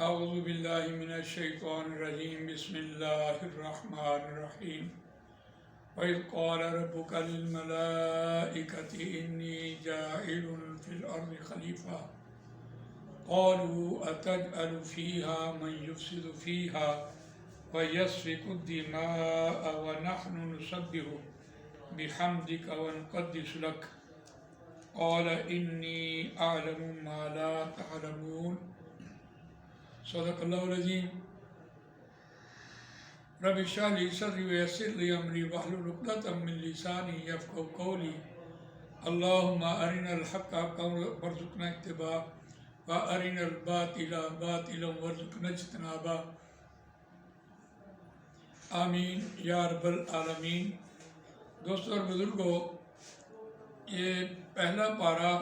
اعوذ باللہ من الشیطان الرجیم بسم اللہ الرحمن الرحیم وَإِذْ قَالَ رَبُّكَ لِلْمَلَائِكَةِ إِنِّي جَاعِلٌ فِي الْأَرْضِ خَلِيفَةً قَالُوا أَتَجْعَلُ فِيهَا مَن يُفْسِدُ فِيهَا وَيَسْفِكُ الدِّمَاءَ وَنَحْنُ نُسَبِّحُ بِحَمْدِكَ وَنُقَدِّسُ لَكَ قَالَ إِنِّي أَعْلَمُ مَا لَا تَعْلَمُونَ صدق اللہ العظیم۔ رب اشرح لی صدری ویسر لی امری واحلل عقدۃ من لسانی یفقہوا قولی۔ اللہم ارنا الحق حقا وارزقنا اتباعہ وارنا الباطل باطلا وارزقنا اجتنابہ، آمین یا رب العالمین۔ دوستو اور بزرگوں، یہ پہلا پارہ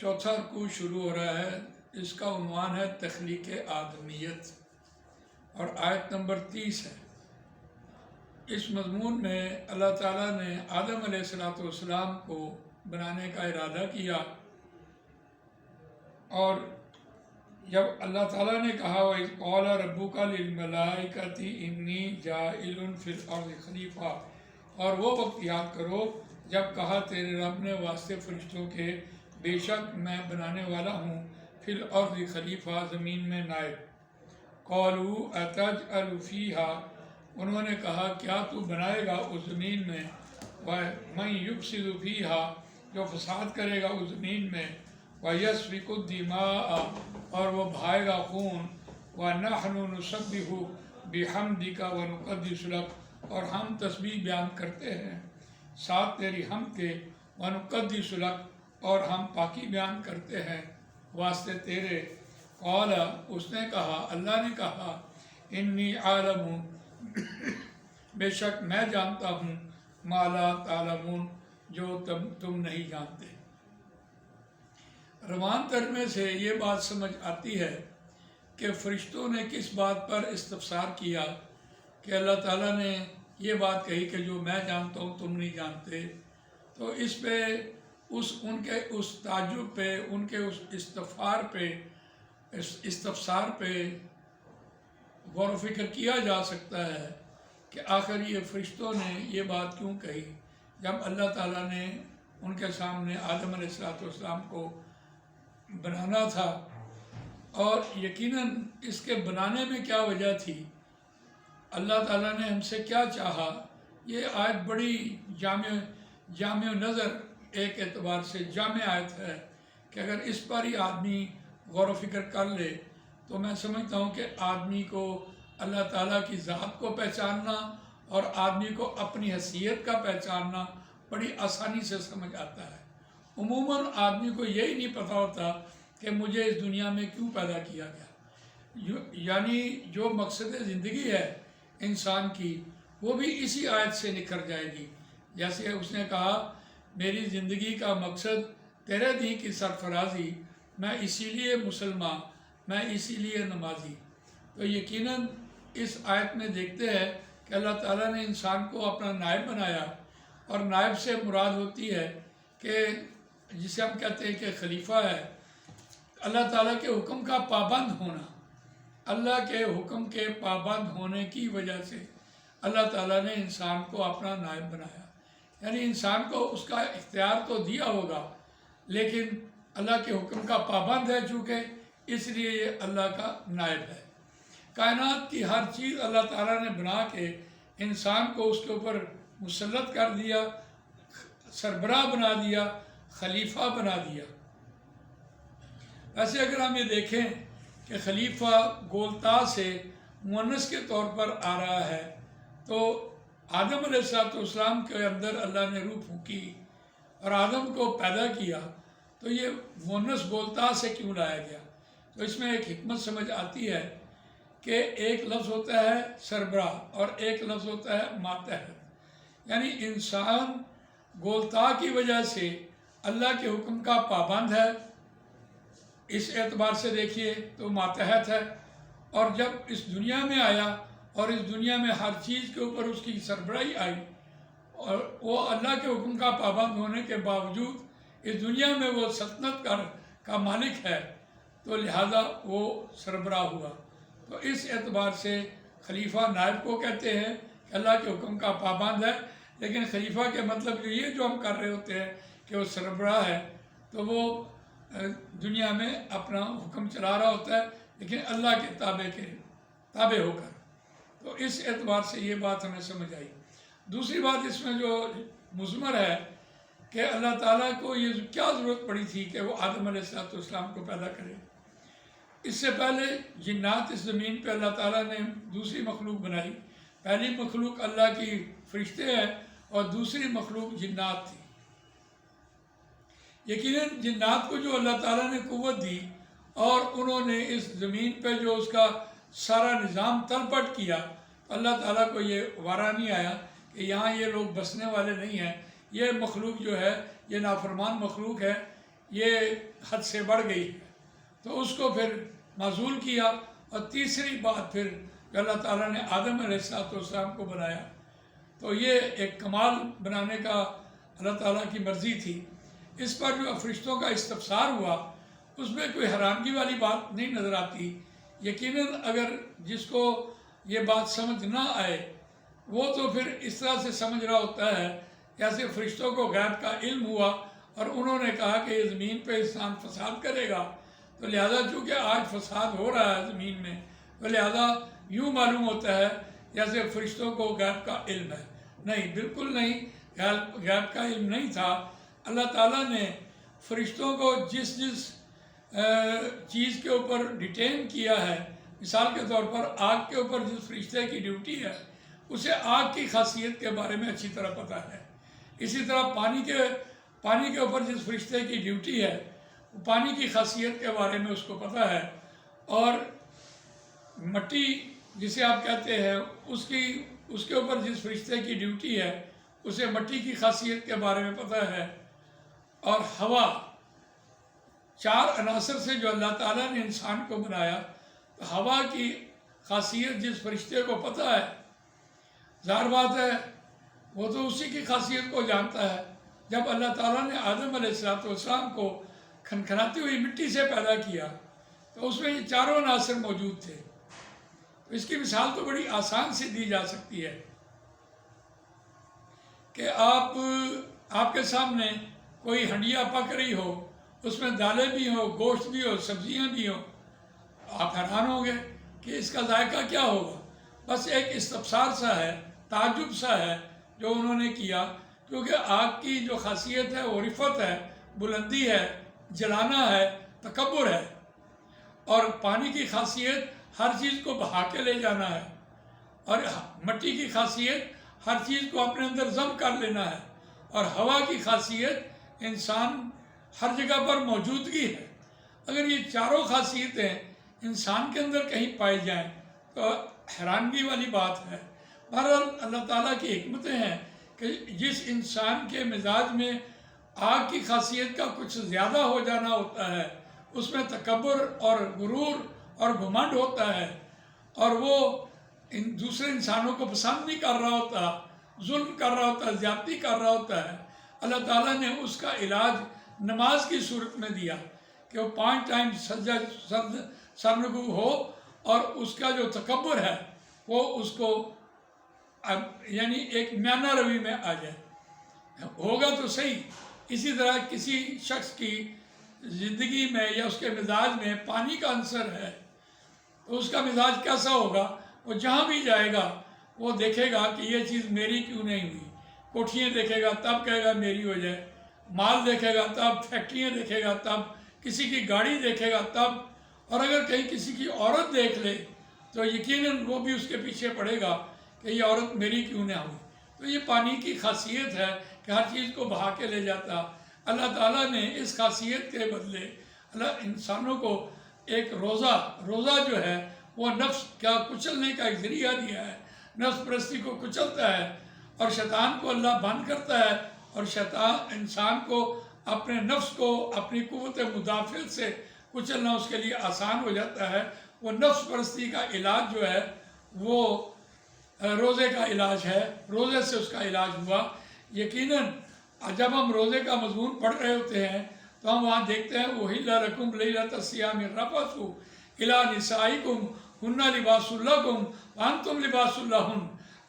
چوتھا رکوع شروع ہو رہا ہے۔ اس کا عنوان ہے تخلیق آدمیت اور آیت نمبر 30 ہے۔ اس مضمون میں اللہ تعالیٰ نے آدم علیہ السلام کو بنانے کا ارادہ کیا، اور جب اللہ تعالیٰ نے کہا وَإِذْ قَالَ رَبُّكَ لِلْمَلَائِكَةِ إِنِّي جَاعِلٌ فِي الْأَرْضِ خَلِيفَةً، اور وہ وقت یاد کرو جب کہا تیرے رب نے واسطے فرشتوں کے، بے شک میں بنانے والا ہوں فی الارض خلیفہ، زمین میں نائب۔ قالوا اتجعل فیہا، انہوں نے کہا کیا تو بنائے گا اس زمین میں، وَمَن یفسد فیہا، جو فساد کرے گا اس زمین میں، وَیسفک الدماء، اور وہ بہائے گا خون، وَنَحْنُ نُسَبِّحُ بِحَمْدِكَ وَنُقَدِّسُ لَكَ، اور ہم تسبیح بیان کرتے ہیں ساتھ تیری حمد کے، وَنُقَدِّسُ لَكَ، اور ہم پاکی بیان کرتے ہیں واسطے تیرے۔ قال، اس نے کہا، اللہ نے کہا، انی عالم، بے شک میں جانتا ہوں، ما لا تعلمون، جو تم نہیں جانتے۔ روان ترجمے سے یہ بات سمجھ آتی ہے کہ فرشتوں نے کس بات پر استفسار کیا کہ اللہ تعالیٰ نے یہ بات کہی کہ جو میں جانتا ہوں تم نہیں جانتے۔ تو اس پہ ان کے اس تعجب پہ، ان کے اس استفسار پہ غور و فکر کیا جا سکتا ہے کہ آخر یہ فرشتوں نے یہ بات کیوں کہی جب اللہ تعالیٰ نے ان کے سامنے آدم علیہ السلام کو بنانا تھا، اور یقیناً اس کے بنانے میں کیا وجہ تھی، اللہ تعالیٰ نے ہم سے کیا چاہا۔ یہ آیت بڑی جامع نظر، ایک اعتبار سے جامع آیت ہے کہ اگر اس پر ہی آدمی غور و فکر کر لے تو میں سمجھتا ہوں کہ آدمی کو اللہ تعالیٰ کی ذات کو پہچاننا اور آدمی کو اپنی حیثیت کا پہچاننا بڑی آسانی سے سمجھ آتا ہے۔ عموماً آدمی کو یہی نہیں پتہ ہوتا کہ مجھے اس دنیا میں کیوں پیدا کیا گیا، یعنی جو مقصد زندگی ہے انسان کی، وہ بھی اسی آیت سے نکھر جائے گی۔ جیسے اس نے کہا، میری زندگی کا مقصد تیرے دین کی سرفرازی، میں اسی لیے مسلمان، میں اسی لیے نمازی۔ تو یقیناً اس آیت میں دیکھتے ہیں کہ اللہ تعالیٰ نے انسان کو اپنا نائب بنایا، اور نائب سے مراد ہوتی ہے کہ جسے ہم کہتے ہیں کہ خلیفہ ہے، اللہ تعالیٰ کے حکم کا پابند ہونا۔ اللہ کے حکم کے پابند ہونے کی وجہ سے اللہ تعالیٰ نے انسان کو اپنا نائب بنایا، یعنی انسان کو اس کا اختیار تو دیا ہوگا لیکن اللہ کے حکم کا پابند ہے، چونکہ اس لیے یہ اللہ کا نائب ہے۔ کائنات کی ہر چیز اللہ تعالیٰ نے بنا کے انسان کو اس کے اوپر مسلط کر دیا، سربراہ بنا دیا، خلیفہ بنا دیا۔ ویسے اگر ہم یہ دیکھیں کہ خلیفہ گولتا سے مؤنث کے طور پر آ رہا ہے، تو آدم علیہ السلام کے اندر اللہ نے روح پھونکی اور آدم کو پیدا کیا، تو یہ مؤنث گولتا سے کیوں لایا گیا؟ تو اس میں ایک حکمت سمجھ آتی ہے کہ ایک لفظ ہوتا ہے سربراہ اور ایک لفظ ہوتا ہے ماتحت، یعنی انسان گولتا کی وجہ سے اللہ کے حکم کا پابند ہے، اس اعتبار سے دیکھیے تو ماتحت ہے، اور جب اس دنیا میں آیا اور اس دنیا میں ہر چیز کے اوپر اس کی سربراہی آئی، اور وہ اللہ کے حکم کا پابند ہونے کے باوجود اس دنیا میں وہ سلطنت کا مالک ہے، تو لہذا وہ سربراہ ہوا۔ تو اس اعتبار سے خلیفہ نائب کو کہتے ہیں کہ اللہ کے حکم کا پابند ہے، لیکن خلیفہ کے مطلب یہ جو ہم کر رہے ہوتے ہیں کہ وہ سربراہ ہے، تو وہ دنیا میں اپنا حکم چلا رہا ہوتا ہے لیکن اللہ کے تابع ہو کر۔ تو اس اعتبار سے یہ بات ہمیں سمجھ آئی۔ دوسری بات اس میں جو مضمر ہے کہ اللہ تعالیٰ کو یہ کیا ضرورت پڑی تھی کہ وہ آدم علیہ السلام کو پیدا کرے۔ اس سے پہلے جنات اس زمین پہ اللہ تعالیٰ نے دوسری مخلوق بنائی۔ پہلی مخلوق اللہ کی فرشتے ہیں اور دوسری مخلوق جنات تھی۔ یقیناً جنات کو جو اللہ تعالیٰ نے قوت دی اور انہوں نے اس زمین پہ جو اس کا سارا نظام تلپٹ کیا، اللہ تعالیٰ کو یہ وارا نہیں آیا کہ یہاں یہ لوگ بسنے والے نہیں ہیں، یہ مخلوق جو ہے یہ نافرمان مخلوق ہے، یہ حد سے بڑھ گئی ہے، تو اس کو پھر معزول کیا۔ اور تیسری بات پھر اللہ تعالیٰ نے آدم علیہ السلام کو بنایا، تو یہ ایک کمال بنانے کا اللہ تعالیٰ کی مرضی تھی۔ اس پر جو فرشتوں کا استفسار ہوا اس میں کوئی حیرانگی والی بات نہیں نظر آتی۔ یقیناً اگر جس کو یہ بات سمجھ نہ آئے وہ تو پھر اس طرح سے سمجھ رہا ہوتا ہے جیسے فرشتوں کو غیب کا علم ہوا اور انہوں نے کہا کہ یہ زمین پہ انسان فساد کرے گا، تو لہذا چونکہ آج فساد ہو رہا ہے زمین میں، تو لہذا یوں معلوم ہوتا ہے جیسے فرشتوں کو غیب کا علم ہے۔ نہیں، بالکل نہیں، غیب کا علم نہیں تھا۔ اللہ تعالیٰ نے فرشتوں کو جس چیز کے اوپر ڈیٹین کیا ہے، مثال کے طور پر آگ کے اوپر جس فرشتے کی ڈیوٹی ہے اسے آگ کی خاصیت کے بارے میں اچھی طرح پتہ ہے۔ اسی طرح پانی کے اوپر جس فرشتے کی ڈیوٹی ہے پانی کی خاصیت کے بارے میں اس کو پتہ ہے، اور مٹی جسے آپ کہتے ہیں اس کے اوپر جس فرشتے کی ڈیوٹی ہے اسے مٹی کی خاصیت کے بارے میں پتہ ہے، اور ہوا، چار عناصر سے جو اللہ تعالیٰ نے انسان کو بنایا، تو ہوا کی خاصیت جس فرشتے کو پتہ ہے، ظاہر بات ہے وہ تو اسی کی خاصیت کو جانتا ہے۔ جب اللہ تعالیٰ نے آدم علیہ السلام کو کھنکھناتی ہوئی مٹی سے پیدا کیا تو اس میں یہ چاروں عناصر موجود تھے۔ تو اس کی مثال تو بڑی آسان سے دی جا سکتی ہے کہ آپ کے سامنے کوئی ہنڈیا پک رہی ہو، اس میں دالیں بھی ہوں، گوشت بھی ہو، سبزیاں بھی ہوں، آپ حیران ہوں گے کہ اس کا ذائقہ کیا ہوگا۔ بس ایک استفسار سا ہے، تعجب سا ہے جو انہوں نے کیا، کیونکہ آگ کی جو خاصیت ہے وہ رفعت ہے، بلندی ہے، جلانا ہے، تکبر ہے، اور پانی کی خاصیت ہر چیز کو بہا کے لے جانا ہے، اور مٹی کی خاصیت ہر چیز کو اپنے اندر ضم کر لینا ہے، اور ہوا کی خاصیت انسان ہر جگہ پر موجودگی ہے۔ اگر یہ چاروں خاصیتیں انسان کے اندر کہیں پائی جائیں تو حیرانگی والی بات ہے۔ بہرحال اللہ تعالیٰ کی حکمتیں ہیں کہ جس انسان کے مزاج میں آگ کی خاصیت کا کچھ زیادہ ہو جانا ہوتا ہے، اس میں تکبر اور غرور اور گھمنڈ ہوتا ہے، اور وہ دوسرے انسانوں کو پسند نہیں کر رہا ہوتا، ظلم کر رہا ہوتا ہے، زیادتی کر رہا ہوتا ہے۔ اللہ تعالیٰ نے اس کا علاج نماز کی صورت میں دیا کہ وہ 5 ٹائم سرنگو ہو، اور اس کا جو تکبر ہے وہ اس کو یعنی ایک میانہ روی میں آ جائے۔ ہوگا تو صحیح۔ اسی طرح کسی شخص کی زندگی میں یا اس کے مزاج میں پانی کا عنصر ہے تو اس کا مزاج کیسا ہوگا؟ وہ جہاں بھی جائے گا وہ دیکھے گا کہ یہ چیز میری کیوں نہیں ہوئی۔ کوٹھیاں دیکھے گا تب کہے گا میری ہو جائے، مال دیکھے گا تب، فیکٹریاں دیکھے گا تب، کسی کی گاڑی دیکھے گا تب، اور اگر کہیں کسی کی عورت دیکھ لے تو یقیناً وہ بھی اس کے پیچھے پڑے گا کہ یہ عورت میری کیوں نہ ہوئی۔ تو یہ پانی کی خاصیت ہے کہ ہر چیز کو بہا کے لے جاتا۔ اللہ تعالیٰ نے اس خاصیت کے بدلے انسانوں کو ایک روزہ جو ہے وہ نفس کا کچلنے کا ایک ذریعہ دیا ہے، نفس پرستی کو کچلتا ہے، اور شیطان کو اللہ بند کرتا ہے، اور شیطان انسان کو اپنے نفس کو اپنی قوت مدافعت سے کچلنا اس کے لیے آسان ہو جاتا ہے۔ وہ نفس پرستی کا علاج جو ہے وہ روزے کا علاج ہے، روزے سے اس کا علاج ہوا۔ یقیناً جب ہم روزے کا مضمون پڑھ رہے ہوتے ہیں تو ہم وہاں دیکھتے ہیں وَأُحِلَّ لَكُمْ لَيْلَةَ الصِّيَامِ الرَّفَثُ إِلَىٰ نِسَائِكُمْ هُنَّ لِبَاسٌ لَكُمْ وَأَنْتُمْ لِبَاسٌ لَهُنَّ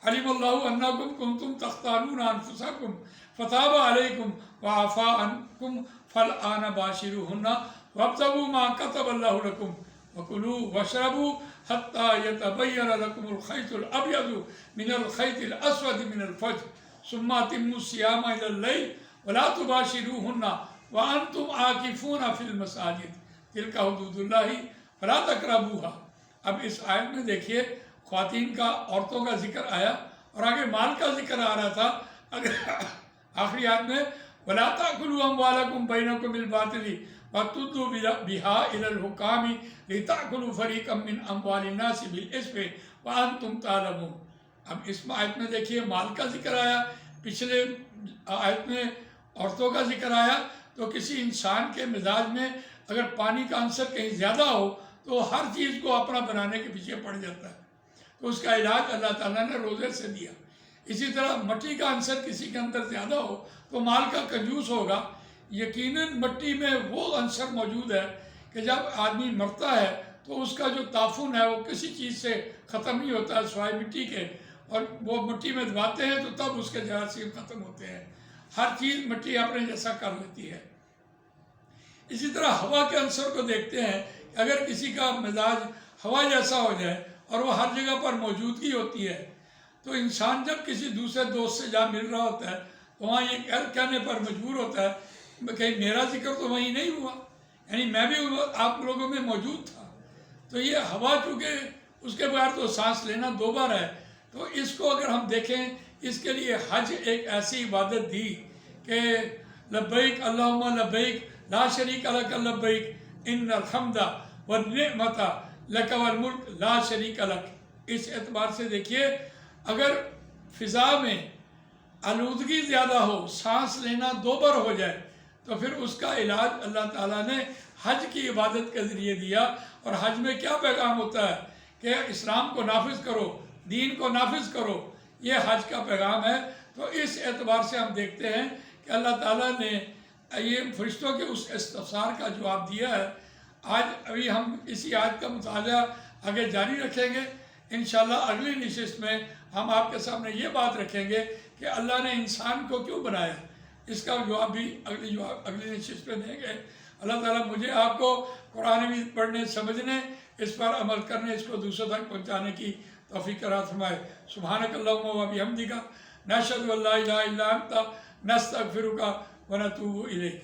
عَلِمَ اللَّهُ أَنَّكُمْ كُنْتُمْ تَخْتَانُونَ أَنفُسَكُمْ فَتَابَ عَلَيْكُمْ وَعَفَا عَنْكُمْ فَالْآنَ بَاشِرُوهُنَّ وَابْتَغُوا مَا كَتَبَ اللَّهُ لَكُمْ وَكُلُوا وَاشْرَبُوا حَتَّى يَتَبَيَّنَ لَكُمُ الْخَيْطُ الْأَبْيَضُ مِنَ الْخَيْطِ الْأَسْوَدِ مِنَ الْفَجْرِ ثُمَّ أَتِمُّوا الصِّيَامَ إِلَى اللَّيْلِ وَلَا تُبَاشِرُوهُنَّ وَأَنْتُمْ عَاكِفُونَ فِي الْمَسَاجِدِ تِلْكَ حُدُودُ اللَّهِ فَلَا تَقْرَبُوهَا۔ اب اس آیت میں دیکھیے خواتین کا، عورتوں کا ذکر آیا اور آگے مال کا ذکر آ رہا تھا۔ آخری آیت میں وَلَا تَأْكُلُوا أَمْوَالَكُمْ بَيْنَكُمْ بِالْبَاطِلِ وَتُدْلُوا بِهَا إِلَى الْحُكَامِ لِتَأْكُلُوا فَرِيقًا مِّنْ أَمْوَالِ النَّاسِ بِالْإِثْمِ وَأَنْتُمْ تَعْلَمُونَ۔ اب اس آیت میں دیکھیے مال کا ذکر آیا، پچھلے آیت میں عورتوں کا ذکر آیا۔ تو کسی انسان کے مزاج میں اگر پانی کا عنصر کہیں زیادہ ہو تو ہر چیز کو اپنا بنانے کے پیچھے پڑ جاتا ہے، تو اس کا علاج اللہ تعالیٰ نے روزے سے دیا۔ اسی طرح مٹی کا عنصر کسی کے اندر زیادہ ہو تو مال کا کنجوس ہوگا۔ یقیناً مٹی میں وہ عنصر موجود ہے کہ جب آدمی مرتا ہے تو اس کا جو تعفن ہے وہ کسی چیز سے ختم نہیں ہوتا ہے سوائے مٹی کے، اور وہ مٹی میں دباتے ہیں تو تب اس کے جراثیم ختم ہوتے ہیں۔ ہر چیز مٹی اپنے جیسا کر لیتی ہے۔ اسی طرح ہوا کے عنصر کو دیکھتے ہیں کہ اگر کسی کا مزاج ہوا جیسا ہو جائے اور وہ ہر جگہ پر موجودگی ہوتی ہے تو انسان جب کسی دوسرے دوست سے جا مل رہا ہوتا ہے تو وہاں یہ کہنے پر مجبور ہوتا ہے کہ میرا ذکر تو وہیں نہیں ہوا، یعنی میں بھی آپ لوگوں میں موجود تھا۔ تو یہ ہوا چونکہ اس کے بغیر تو سانس لینا دو بار ہے، تو اس کو اگر ہم دیکھیں اس کے لیے حج ایک ایسی عبادت دی کہ لبیک اللہم لبیک لا شریک لک لبیک ان الحمد والنعمت لک والملک لا شریک لک۔ اس اعتبار سے دیکھیے اگر فضا میں آلودگی زیادہ ہو، سانس لینا دو بار ہو جائے تو پھر اس کا علاج اللہ تعالیٰ نے حج کی عبادت کے ذریعے دیا۔ اور حج میں کیا پیغام ہوتا ہے کہ اسلام کو نافذ کرو، دین کو نافذ کرو، یہ حج کا پیغام ہے۔ تو اس اعتبار سے ہم دیکھتے ہیں کہ اللہ تعالیٰ نے یہ فرشتوں کے اس استفسار کا جواب دیا ہے۔ آج ابھی ہم اسی آیت کا مطالعہ آگے جاری رکھیں گے۔ انشاءاللہ اگلی نشست میں ہم آپ کے سامنے یہ بات رکھیں گے کہ اللہ نے انسان کو کیوں بنایا، اس کا جواب بھی اگلی نشست میں دیں گے۔ اللہ تعالیٰ مجھے آپ کو قرآن بھی پڑھنے، سمجھنے، اس پر عمل کرنے، اس کو دوسروں تک پہنچانے کی توفیق عطا فرمائے۔ سبحانک اللہم و بحمدک نشہد ان لا الہ الا انت نستغفرک ونتوب الیک۔